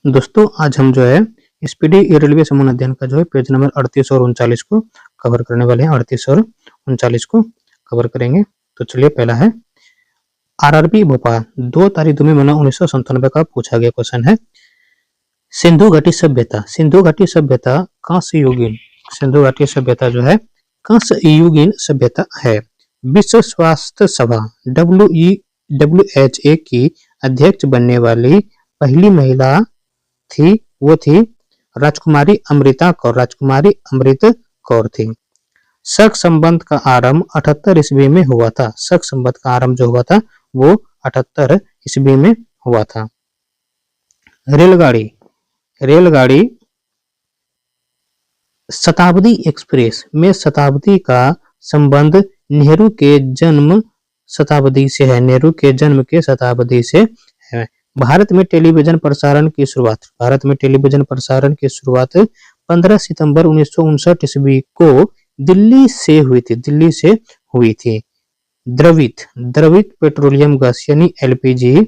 दोस्तों आज हम जो है स्पीडी रेलवे संबंध अध्ययन का जो है पेज नंबर 38 और 39 को कवर करने वाले हैं। 38 और 39 को कवर करेंगे। तो चलिए, पहला है आरआरबी भोपाल 2 तारीख 2 महीना 1997 का पूछा गया क्वेश्चन है। सिंधु घाटी सभ्यता कांस्य युगीन सिंधु घाटी सभ्यता जो है कांस्य युगीन सभ्यता है। विश्व स्वास्थ्य सभा WHO की अध्यक्ष बनने वाली पहली महिला वो थी राजकुमारी अमृत कौर थी। सख संबंध का आरंभ 78 ईस्वी में हुआ था। सख संबंध का आरंभ जो हुआ था वो 78 ईस्वी में हुआ था। रेलगाड़ी शताब्दी एक्सप्रेस में शताब्दी का संबंध नेहरू के जन्म शताब्दी से है। भारत में टेलीविजन प्रसारण की शुरुआत 15 सितंबर 1959 ईस्वी को दिल्ली से हुई थी। द्रवित पेट्रोलियम गैस यानी LPG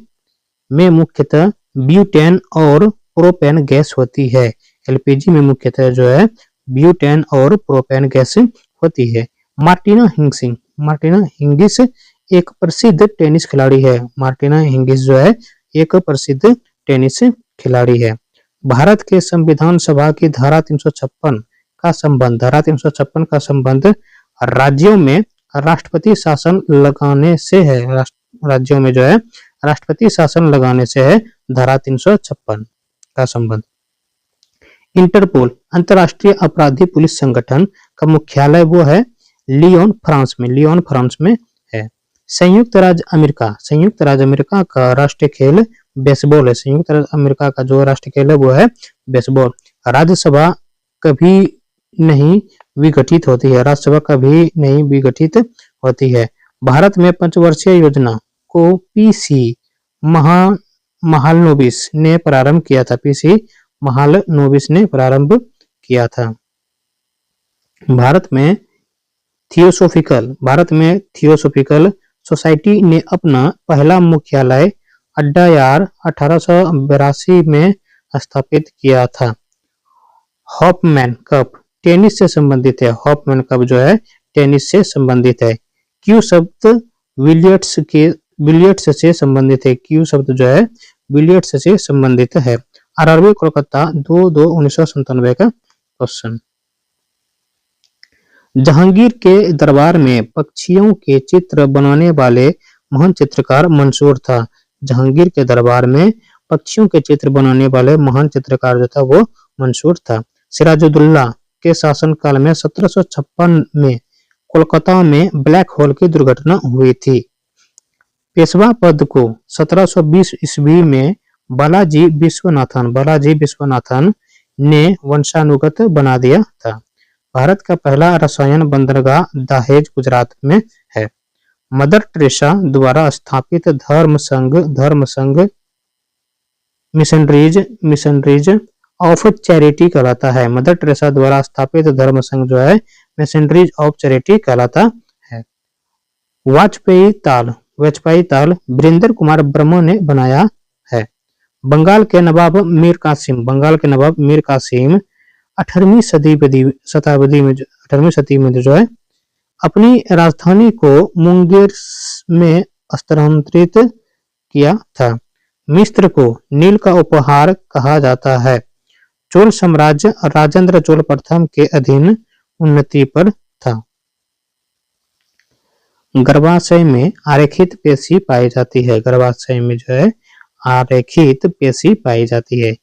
में मुख्यतः ब्यूटेन और प्रोपेन गैस होती है। LPG में मुख्यतः जो है ब्यूटेन और प्रोपेन गैस होती है। मार्टिना हिंगिस एक प्रसिद्ध टेनिस खिलाड़ी है। मार्टिना हिंगिस जो है एक प्रसिद्ध टेनिस खिलाड़ी है। भारत के संविधान सभा की धारा 356 का संबंध राज्यों में राष्ट्रपति शासन लगाने से है। राज्यों में जो है राष्ट्रपति शासन लगाने से है धारा 356 का संबंध। इंटरपोल अंतर्राष्ट्रीय अपराधी पुलिस संगठन का मुख्यालय वो है लियोन फ्रांस में है। संयुक्त राज्य अमेरिका का राष्ट्रीय खेल बेसबॉल है। संयुक्त राज्य अमेरिका का जो राष्ट्रीय खेल है वो है बेसबॉल। राज्यसभा कभी नहीं विघटित होती है। भारत में पंचवर्षीय योजना को PC महालनोबिस ने प्रारंभ किया था। भारत में थियोसोफिकल सोसाइटी ने अपना पहला मुख्यालय अड्डायार 1882 में स्थापित किया था। हॉफमैन कप टेनिस से संबंधित है। हॉफमैन कप जो है टेनिस से संबंधित है। क्यू शब्द बिलियर्ड्स से संबंधित है। क्यू शब्द जो है बिलियर्ड्स से संबंधित है। आरआरबी कोलकाता 2/2/1997 का क्वेश्चन। जहांगीर के दरबार में पक्षियों के चित्र बनाने वाले महान चित्रकार मंसूर था। जहांगीर के दरबार में पक्षियों के चित्र बनाने वाले महान चित्रकार जो था वो मंसूर था। सिराजुद्दौला के शासनकाल में 1756 में कोलकाता में ब्लैक होल की दुर्घटना हुई थी। पेशवा पद को 1720 ईस्वी में बालाजी विश्वनाथन ने वंशानुगत बना दिया था। भारत का पहला रसायन बंदरगाह दहेज गुजरात में है। मदर टेरेसा द्वारा स्थापित धर्म संघ मिशनरीज ऑफ चैरिटी कहलाता है। मदर टेरेसा द्वारा स्थापित धर्म संघ जो है मिशनरीज ऑफ चैरिटी कहलाता है। वाजपेयी ताल वीरेंद्र कुमार ब्रह्म ने बनाया है। बंगाल के नवाब मीर कासिम 18वीं शताब्दी में जो है अपनी राजधानी को मुंगेर में स्थानांतरित किया था। मिस्र को नील का उपहार कहा जाता है। चोल साम्राज्य राजेंद्र चोल प्रथम के अधीन उन्नति पर था। गर्भाशय में आरेखित पेशी पाई जाती है। गर्भाशय में जो है आरेखित पेशी पाई जाती है।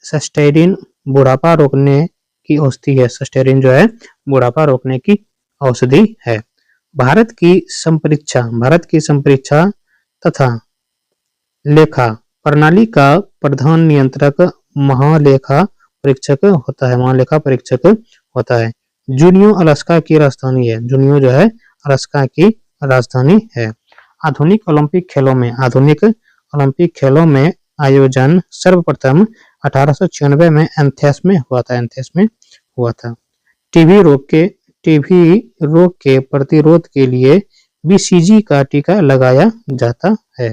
सेस्टेरिन बुढ़ापा रोकने की औषधि है। सेस्टेरिन जो है बुढ़ापा रोकने की औषधि है। भारत की संपरीक्षा तथा लेखा प्रणाली का प्रधान नियंत्रक महालेखा परीक्षक होता है। जूनियो अलास्का की राजधानी है। जूनियो जो है अलास्का की राजधानी है। आधुनिक ओलंपिक खेलों में आयोजन सर्वप्रथम 1896 में एथेंस में हुआ था। टीबी रोग के प्रतिरोध के लिए BCG का टीका लगाया जाता है।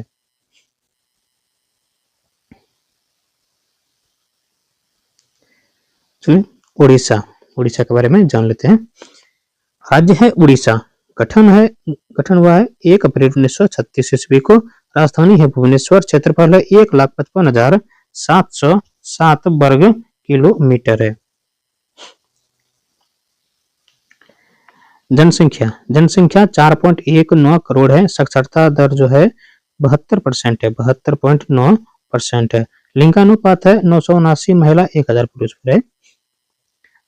चलिए उड़ीसा, उड़ीसा के बारे में जान लेते हैं। राज्य है उड़ीसा, गठन हुआ है 1 अप्रैल 1936 ईस्वी को। राजधानी है भुवनेश्वर। क्षेत्रफल है 1,55,707 वर्ग किलोमीटर है। जनसंख्या, जनसंख्या 4.19 करोड़ है। साक्षरता दर जो है 72% है, 72.9% है। लिंगानुपात है 979 महिला 1000 पुरुष पर है।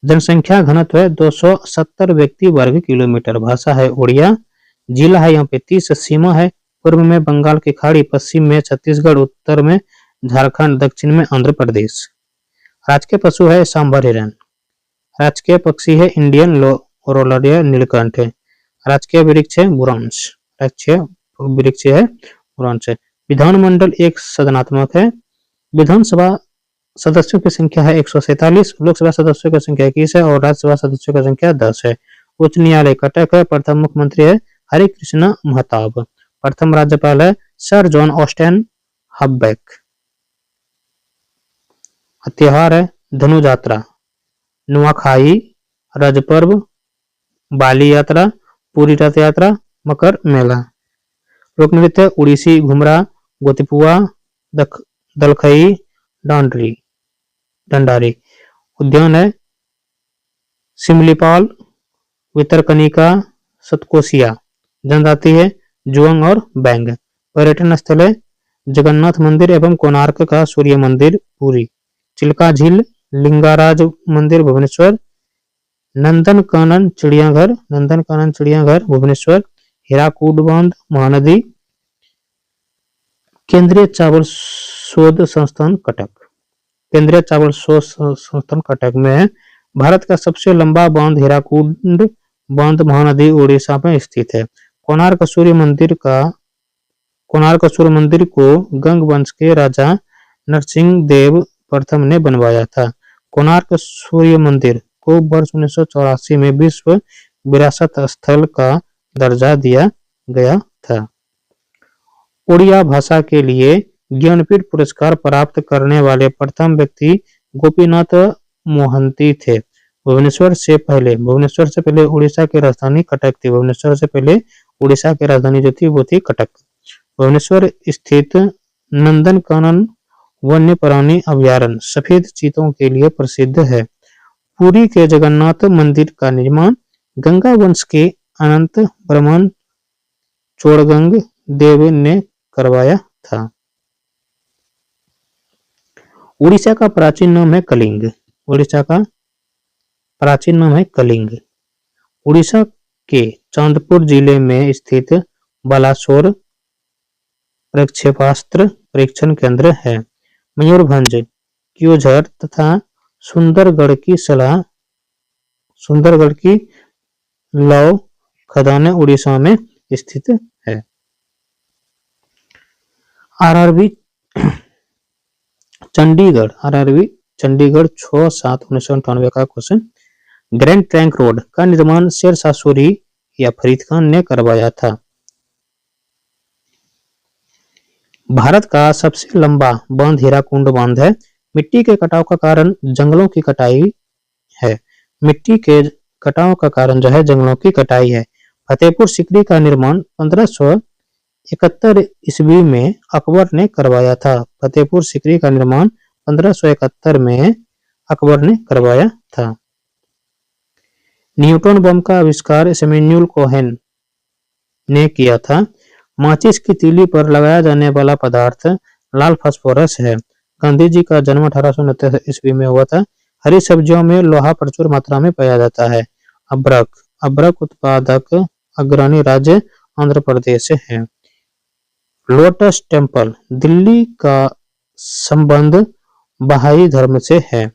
जनसंख्या घनत्व है 270 व्यक्ति वर्ग किलोमीटर। भाषा है उड़िया। जिला है यहाँ पे 30। सीमा है पूर्व में बंगाल की खाड़ी, पश्चिम में छत्तीसगढ़, उत्तर में झारखंड, दक्षिण में आंध्र प्रदेश। राजकीय पशु है सांभर हिरन। राजकीय पक्षी है इंडियन रोलरिया नीलकंठ। राजकीय वृक्ष है बुरांश। राजकीय वृक्ष है बुरांश। विधानमंडल एक सदनात्मक है। विधानसभा सदस्यों की संख्या है 147। लोकसभा सदस्यों की संख्या 21 है और राज्यसभा सदस्यों की संख्या 10 है। उच्च न्यायालय कटक है। प्रथम मुख्यमंत्री है हरे कृष्ण महताब। प्रथम राज्यपाल है सर जॉन ऑस्टेन हबैक। त्योहार है धनु यात्रा, नुआखाई, रज पर्व, बाली यात्रा, पूरी रथ यात्रा, मकर मेला। लोक नृत्य उड़ीसी घुमरा, गोतिपुआ, दलखई, डंडारी। उद्यान है सिमलीपाल, वितरकनिका, सतकोसिया। जनजाति है जुआंग और बैंग। पर्यटन स्थल है जगन्नाथ मंदिर एवं कोणार्क का सूर्य मंदिर पुरी। चिल्का झील, लिंगाराज मंदिर भुवनेश्वर। नंदनकानन चिड़ियाघर भुवनेश्वर। हीराकूद बांध महानदी। केंद्रीय चावल शोध संस्थान कटक। केंद्रीय चावल शोध संस्थान कटक में है। भारत का सबसे लंबा बांध हीराकुंड बांध महानदी उड़ीसा में स्थित है। कोणार्क सूर्य मंदिर को गंग वंश के राजा नरसिंह देव प्रथम ने बनवाया था। कोणार्क सूर्य मंदिर को वर्ष 1984 में विश्व विरासत स्थल का दर्जा दिया गया था। उड़िया भाषा के लिए ज्ञानपीठ पुरस्कार प्राप्त करने वाले प्रथम व्यक्ति गोपीनाथ मोहंती थे। भुवनेश्वर से पहले उड़ीसा की राजधानी कटक थी। भुवनेश्वर से पहले उड़ीसा की राजधानी जो थी वो थी कटक। भुवनेश्वर स्थित नंदनकानन वन्य प्राणी अभयारण्य सफेद चीतों के लिए प्रसिद्ध है। पुरी के जगन्नाथ मंदिर का निर्माण गंगा वंश के अनंत ब्रह्मन चोड़गंग देव ने करवाया था। उड़ीसा का प्राचीन नाम है कलिंग। उड़ीसा का प्राचीन नाम है कलिंग। उड़ीसा के चांदपुर जिले में स्थित बालासोर प्रक्षेपास्त्र परीक्षण केंद्र है। मयूरभंज, क्योझर तथा सुंदरगढ़ की लौ खदानें उड़ीसा में स्थित है। आरआरबी चंडीगढ़ 6/7/1998 का क्वेश्चन। ग्रैंड ट्रंक रोड का निर्माण शेरशाह सूरी या फरीद खान ने करवाया था। भारत का सबसे लंबा बांध हीराकुंड बांध है। मिट्टी के कटाव का कारण जंगलों की कटाई है। मिट्टी के कटाव का कारण जो है जंगलों की कटाई है। फतेहपुर सीकरी का निर्माण 1571 ईस्वी में अकबर ने करवाया था। फतेहपुर सीकरी का निर्माण 1571 में अकबर ने करवाया था। न्यूट्रॉन बम का आविष्कार सैमुअल कोहेन ने किया था। माचिस की तीली पर लगाया जाने वाला पदार्थ लाल फास्फोरस है। गांधी जी का जन्म 1869 ईस्वी में हुआ था। हरी सब्जियों में लोहा प्रचुर मात्रा में पाया जाता है। अब्रक उत्पादक अग्रणी राज्य आंध्र प्रदेश है। लोटस टेम्पल दिल्ली का संबंध बहाई धर्म से है।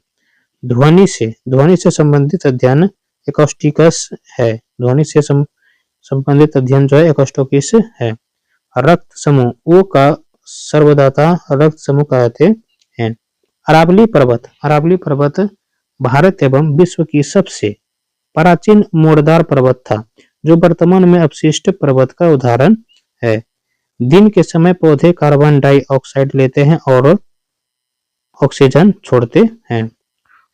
ध्वनि से संबंधित अध्ययन एकॉस्टिक्स है। ध्वनि से संबंधित अध्ययन जो है एकॉस्टिक्स है। रक्त समूह ओ का सर्वदाता रक्त समूह कहते हैं। अरावली पर्वत भारत एवं विश्व की सबसे प्राचीन मोड़दार पर्वत था जो वर्तमान में अपशिष्ट पर्वत का उदाहरण है। दिन के समय पौधे कार्बन डाइऑक्साइड लेते हैं और ऑक्सीजन छोड़ते हैं।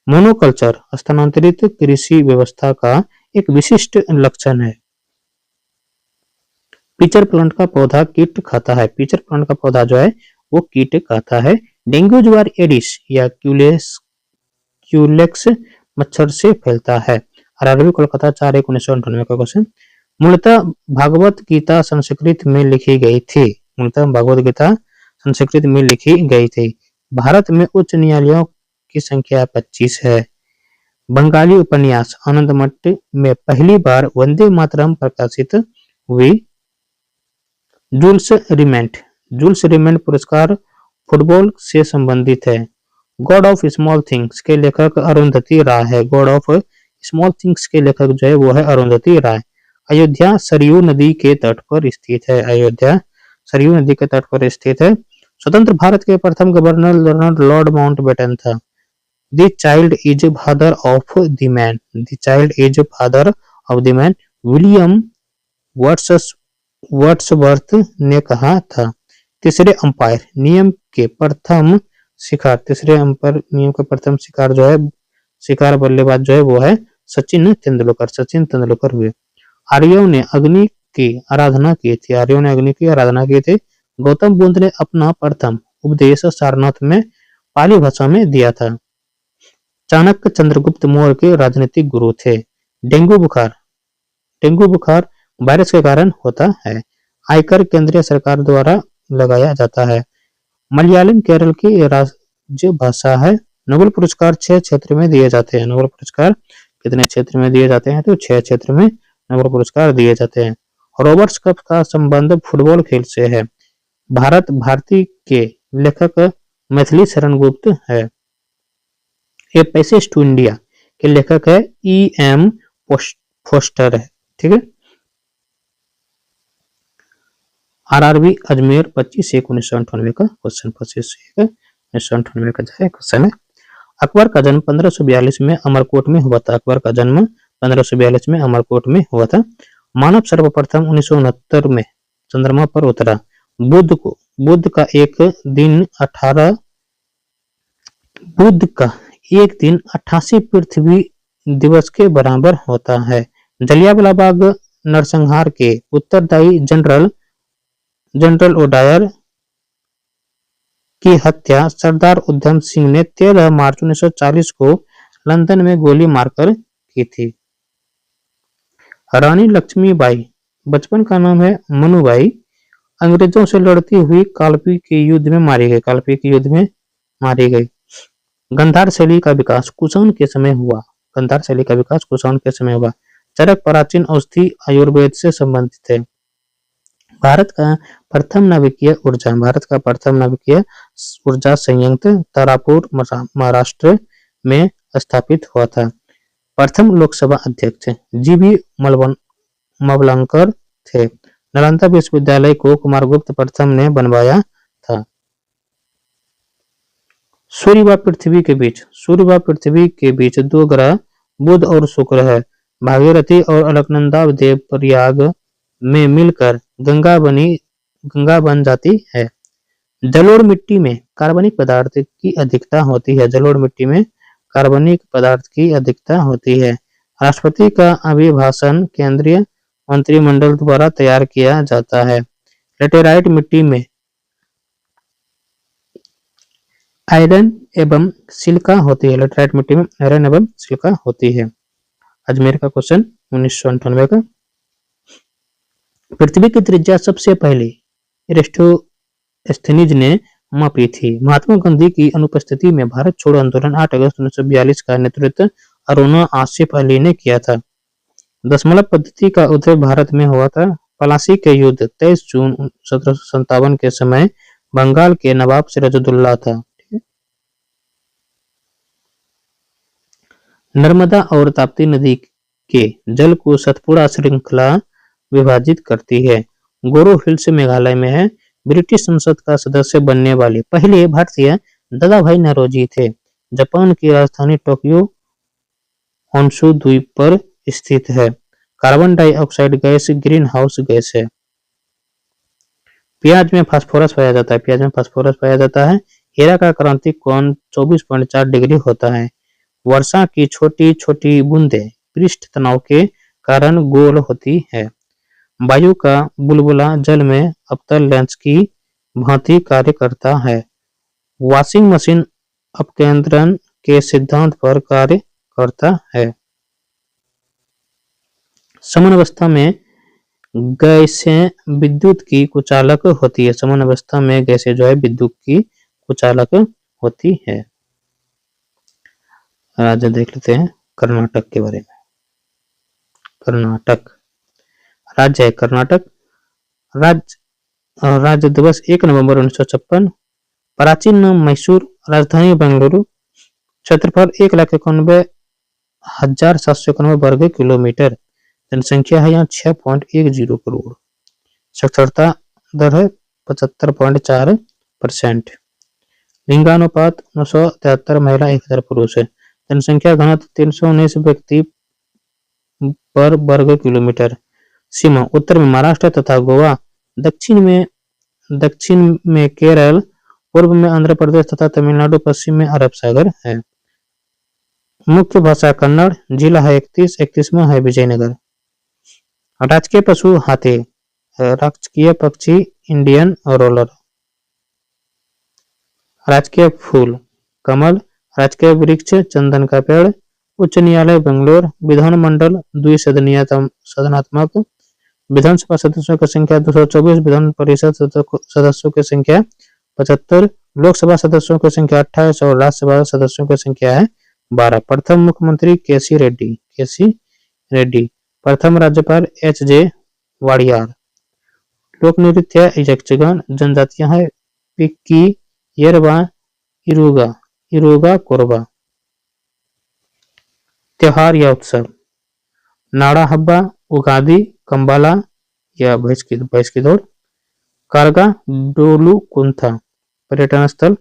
मोनोकल्चर स्थानांतरित कृषि व्यवस्था का एक विशिष्ट लक्षण है। पिचर प्लांट का पौधा कीट खाता है। पिचर प्लांट का पौधा जो है वो कीट खाता है। डेंगू ज्वार एडिस या क्यूलेक्स मच्छर से फैलता है। आरआरबी कोलकाता 4/1/1998 का क्वेश्चन। मूलतः भागवत गीता संस्कृत में लिखी गई थी। मूलतः भागवत गीता संस्कृत में लिखी गई थी। भारत में उच्च न्यायालयों की संख्या 25 है। बंगाली उपन्यास आनंदमठ में पहली बार वंदे मातरम प्रकाशित हुई। जूल्स रिमेंट पुरस्कार फुटबॉल से संबंधित है। गॉड ऑफ स्मॉल थिंग्स के लेखक अरुंधति राय है। गॉड ऑफ स्मॉल थिंग्स के लेखक जो है वो है अरुंधति राय। अयोध्या सरयू नदी के तट पर स्थित है। अयोध्या सरयू नदी के तट पर स्थित है। स्वतंत्र भारत के प्रथम गवर्नर लॉर्ड माउंटबेटन था। The child is father of the man. The child is father of the man William Wordsworth ने कहा था। तीसरे अंपायर नियम के प्रथम शिकार जो है शिकार बल्लेबाज जो है वो है सचिन तेंदुलकर हुए। आर्यों ने अग्नि की आराधना की थी। आर्यों ने अग्नि की आराधना की थी। गौतम बुद्ध ने अपना प्रथम उपदेश सारनाथ में पाली भाषा में दिया था। चाणक्य चंद्रगुप्त मौर्य के राजनीतिक गुरु थे। डेंगू बुखार वायरस के कारण होता है। आयकर केंद्रीय सरकार द्वारा लगाया जाता है। मलयालम केरल की राज्य भाषा है। नोबेल पुरस्कार 6 क्षेत्र में दिए जाते हैं। नोबेल पुरस्कार कितने क्षेत्र में दिए जाते हैं? तो 6 क्षेत्र में नोबेल पुरस्कार दिए जाते हैं। रॉबर्ट्स कप का संबंध फुटबॉल खेल से है। भारती के लेखक मैथिली शरण गुप्त है। ए पैसेज टू इंडिया के लेखक है E.M. फोस्टर है। ठीक है। आरआरबी अजमेर 25/1/1998 का क्वेश्चन 25/1/1998 का क्वेश्चन है। अकबर का जन्म 1542 में अमरकोट में हुआ था। अकबर का जन्म 1542 में अमरकोट में हुआ था। मानव सर्वप्रथम 1969 में चंद्रमा पर उतरा। बुध का एक दिन 88 पृथ्वी दिवस के बराबर होता है। जलियांवाला बाग नरसंहार के उत्तरदायी जनरल ओडायर की हत्या सरदार उधम सिंह ने 13 मार्च 1940 को लंदन में गोली मारकर की थी। रानी लक्ष्मीबाई बचपन का नाम है मनुबाई। अंग्रेजों से लड़ती हुई कालपी के युद्ध में मारी गई। गंधार शैली का विकास कुषाण के समय हुआ। चरक प्राचीन औषधि आयुर्वेद से संबंधित है। भारत का प्रथम नाभिकीय ऊर्जा संयंत्र तारापुर महाराष्ट्र में स्थापित हुआ था। प्रथम लोकसभा अध्यक्ष जीबी मवलंकर थे। नालंदा विश्वविद्यालय को कुमारगुप्त प्रथम ने बनवाया था। सूर्य व पृथ्वी के बीच 2 ग्रह बुध और शुक्र है। भागीरथी और अलकनंदा देवप्रयाग में मिलकर गंगा बन जाती है। जलोढ़ मिट्टी में कार्बनिक पदार्थ की अधिकता होती है। राष्ट्रपति का अभिभाषण केंद्रीय मंत्रिमंडल द्वारा तैयार किया जाता है। लेटेराइट मिट्टी में आयरन एवं सिलिका होती है। अजमेर का क्वेश्चन 1998 का। पृथ्वी की त्रिज्या सबसे पहले एरिस्टोस्थेनीज ने मापी थी। महात्मा गांधी की अनुपस्थिति में भारत छोड़ो आंदोलन 8 अगस्त 1942 का नेतृत्व अरुणा आसिफ अली ने किया था। दशमलव पद्धति का उदय भारत में हुआ था। पलासी के युद्ध 23 जून 1757 के समय बंगाल के नवाब सिराजुद्दौला था। नर्मदा और ताप्ती नदी के जल को सतपुड़ा श्रृंखला विभाजित करती है। गोरो हिल्स मेघालय में है। ब्रिटिश संसद का सदस्य बनने वाले पहले भारतीय दादाभाई नौरोजी थे। जापान की राजधानी टोक्यो होन्शु द्वीप पर स्थित है। Carbon dioxide gas green house gas है। प्याज में फास्फोरस पाया जाता है। हीरा का क्रांतिक कोण 24.4 डिग्री होता है। वर्षा की छोटी छोटी बूंदें पृष्ठ तनाव के कारण गोल होती है। वायु का बुलबुला जल में अवतल लेंस की भांति कार्य करता है। वॉशिंग मशीन अपकेंद्रण के सिद्धांत पर कार्य करता है। समन में गैसें विद्युत की कुचालक होती है। समन अवस्था में गैसें जो है विद्युत की कुचालक होती है। राज्य देख लेते हैं कर्नाटक के बारे में। कर्नाटक राज्य है कर्नाटक। राज्य दिवस 1 नवंबर 1956। प्राचीन नाम मैसूर, राजधानी बेंगलुरु। क्षेत्रफल 1,91,791 वर्ग किलोमीटर। जनसंख्या है यहाँ 6.10 करोड़। साक्षरता दर है 75.4%। लिंगानुपात 973 महिला 1000 पुरुष है। जनसंख्या घनत्व 319 व्यक्ति पर वर्ग किलोमीटर। सीमा उत्तर में महाराष्ट्र तथा गोवा, दक्षिण में केरल, पूर्व में आंध्र प्रदेश तथा तमिलनाडु, पश्चिम में अरब सागर है। मुख्य भाषा कन्नड़। जिला है 31वां है विजयनगर। राजकीय पशु हाथी। राजकीय पक्षी इंडियन रोलर। राजकीय फूल कमल। राजकीय वृक्ष चंदन का पेड़। उच्च न्यायालय बेंगलोर। विधानमंडल द्विसदनात्मक। विधानसभा सदस्यों की संख्या 224। विधान परिषद सदस्यों की संख्या 75। लोकसभा सदस्यों की संख्या 28 और राज्यसभा सदस्यों की संख्या है 12। प्रथम मुख्यमंत्री केसी रेड्डी। प्रथम राज्यपाल एच.जे. वाडियार। लोक नृत्य यक्षगान। जनजातियां हैं पिक्की, येरवा, इरोगा कोरबा। त्योहार या उत्सव नाड़ा हब्बा, उगादी, कंबाला या भैंस की दौड़। कारगा, डोलू कुंथा। पर्यटन स्थल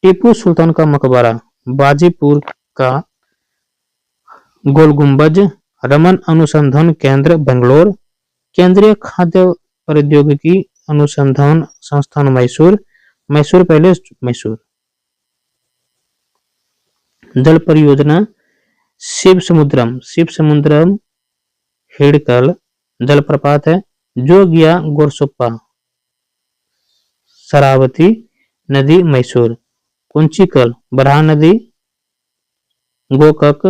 टीपू सुल्तान का मकबरा, बाजीपुर का गोल गुंबज, रमन अनुसंधान केंद्र बेंगलोर, केंद्रीय खाद्य प्रौद्योगिकी अनुसंधान संस्थान मैसूर, मैसूर पैलेस मैसूर। जल परियोजना शिव समुद्रम हिडकल जलप्रपात है। जोगिया गोरसुप्पा, शरावती नदी मैसूर, कुंचिकल बरहा नदी, गोकक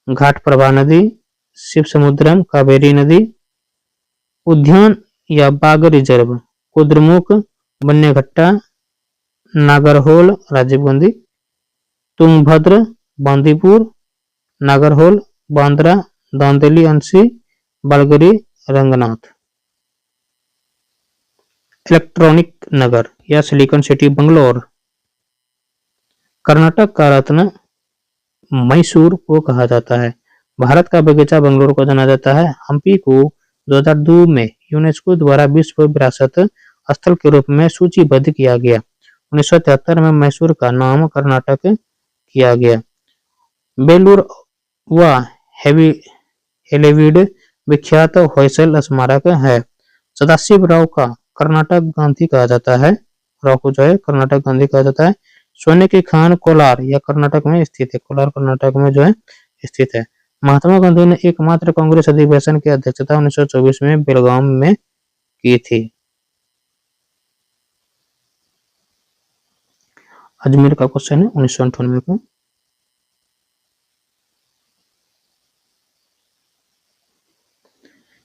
घाट प्रभा नदी, शिव समुद्रम कावेरी नदी। उद्यान या बाग रिजर्व कुद्रमुख, बन्यघट्टा, नागरहोल राजीव गांधी, तुंगभद्र बांदीपुर, नागरहोल बांद्रा, दांदेली अंशी, बालगरी रंगनाथ। इलेक्ट्रॉनिक नगर या सिलिकॉन सिटी बेंगलोर। कर्नाटक का रत्न मैसूर को कहा जाता है। भारत का बगीचा बेंगलुरु को जाना जाता है। हम्पी को 2002 में यूनेस्को द्वारा विश्व विरासत स्थल के रूप में सूचीबद्ध किया गया। 1973 में मैसूर का नाम कर्नाटक किया गया। बेलूर व हेलेवीड विख्यात होयसल स्मारक है। सदाशिव राव का कर्नाटक गांधी कहा जाता है। राव को जो है कर्नाटक गांधी कहा जाता है। सोने की खान कोलार या कर्नाटक में स्थित है। कोलार कर्नाटक में जो है स्थित है। महात्मा गांधी ने एकमात्र कांग्रेस अधिवेशन की अध्यक्षता 1924 में बेलगाम में की थी। अजमेर का क्वेश्चन है 1998 का।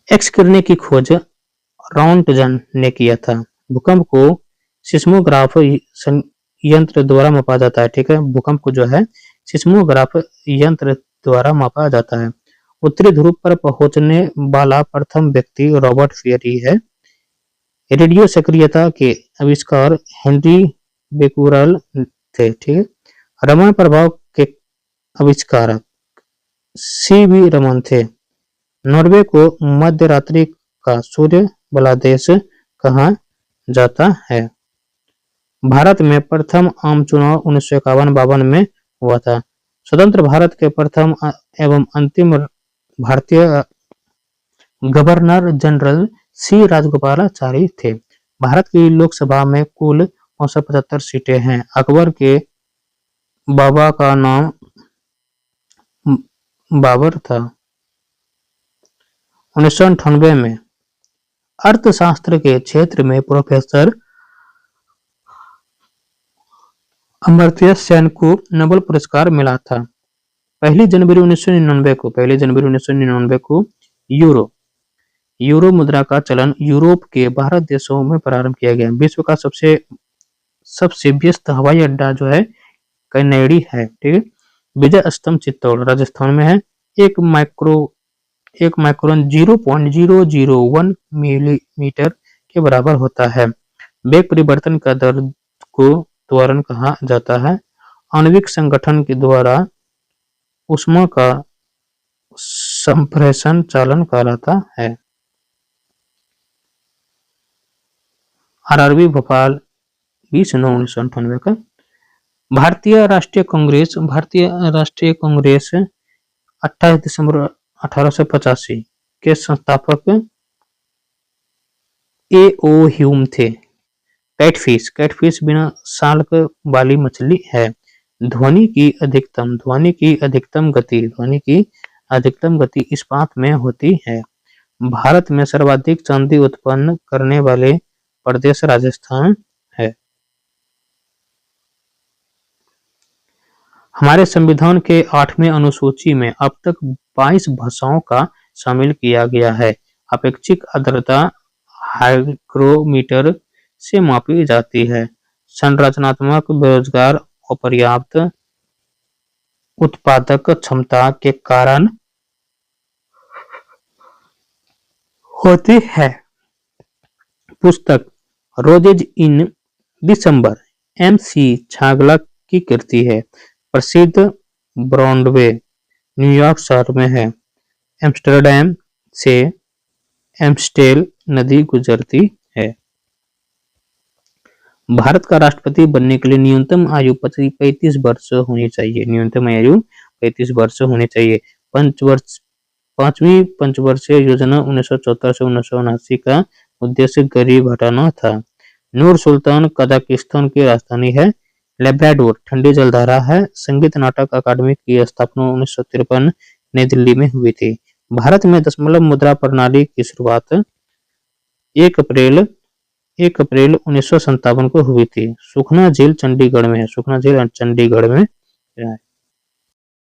एक्स किरणें की खोज रॉन्टजन ने किया था। भूकंप को सिस्मोग्राफ यंत्र द्वारा मापा जाता है। ठीक है, भूकंप को जो है सिस्मोग्राफ यंत्र द्वारा मापा जाता है। उत्तरी ध्रुव पर पहुंचने वाला प्रथम व्यक्ति रॉबर्ट फेरी है। रेडियो सक्रियता के आविष्कार हेनरी बेकुरल थे। ठीक है, रमन प्रभाव के आविष्कारक सी.वी. रमन थे। नॉर्वे को मध्य रात्रि का सूर्य वाला देश कहा जाता है। भारत में प्रथम आम चुनाव 1951-52 में हुआ था। स्वतंत्र भारत के प्रथम एवं अंतिम भारतीय गवर्नर जनरल सी राजगोपालाचारी थे। भारत की लोकसभा में कुल 575 सीटें हैं। अकबर के बाबा का नाम बाबर था। 1998 में अर्थशास्त्र के क्षेत्र में प्रोफेसर अमर्त्य सेन को नोबेल पुरस्कार मिला था। 1 जनवरी 1999 को यूरो मुद्रा का चलन यूरोप के 12 देशों में प्रारंभ किया गया। विश्व का सबसे व्यस्त हवाई अड्डा जो है कनेडी है। ठीक है। विजय स्तंभ चित्तौड़ राजस्थान में है। एक माइक्रोन 0.001 मिलीमीटर के बराबर होता है। वेग परिवर्तन का दर को त्वरण कहा जाता है। आणविक संगठन के द्वारा ऊष्मा का संप्रेषण चालन कहलाता है। आरआरबी भोपाल 20/9/1998 का। भारतीय राष्ट्रीय कांग्रेस 28 दिसंबर 1885 के संस्थापक ए.ओ. ह्यूम थे। कैटफिश बिना साल्क वाली मछली है। ध्वनि की अधिकतम गति इस्पात में होती है। भारत में सर्वाधिक चांदी उत्पन्न करने वाले प्रदेश राजस्थान है। हमारे संविधान के 8वें अनुसूची में अब तक 22 भाषाओं का शामिल किया गया है। अपेक्षित आर्द्रता हाइग्रोमीटर से मापी जाती है। संरचनात्मक बेरोजगार अपर्याप्त उत्पादक क्षमता के कारण होती है। पुस्तक रोजेज इन दिसंबर एम.सी. छागला की कृति है। प्रसिद्ध ब्रॉडवे न्यूयॉर्क शहर में है। एम्स्टर्डम से एम्स्टेल नदी गुजरती है। भारत का राष्ट्रपति बनने के लिए न्यूनतम आयु 35 वर्ष होनी चाहिए। न्यूनतम आयु 35 वर्ष होनी चाहिए। पांचवी पंचवर्षीय योजना 1974 से 1979 का उद्देश्य गरीब हटाना था। नूर सुल्तान कजाकिस्तान की राजधानी है। लेब्राडोर ठंडी जलधारा है। संगीत नाटक अकादमी की स्थापना 1953 नई दिल्ली में हुई थी। भारत में दशमलव मुद्रा प्रणाली की शुरुआत 1 अप्रैल 1957 को हुई थी। सुखना झील चंडीगढ़ में है।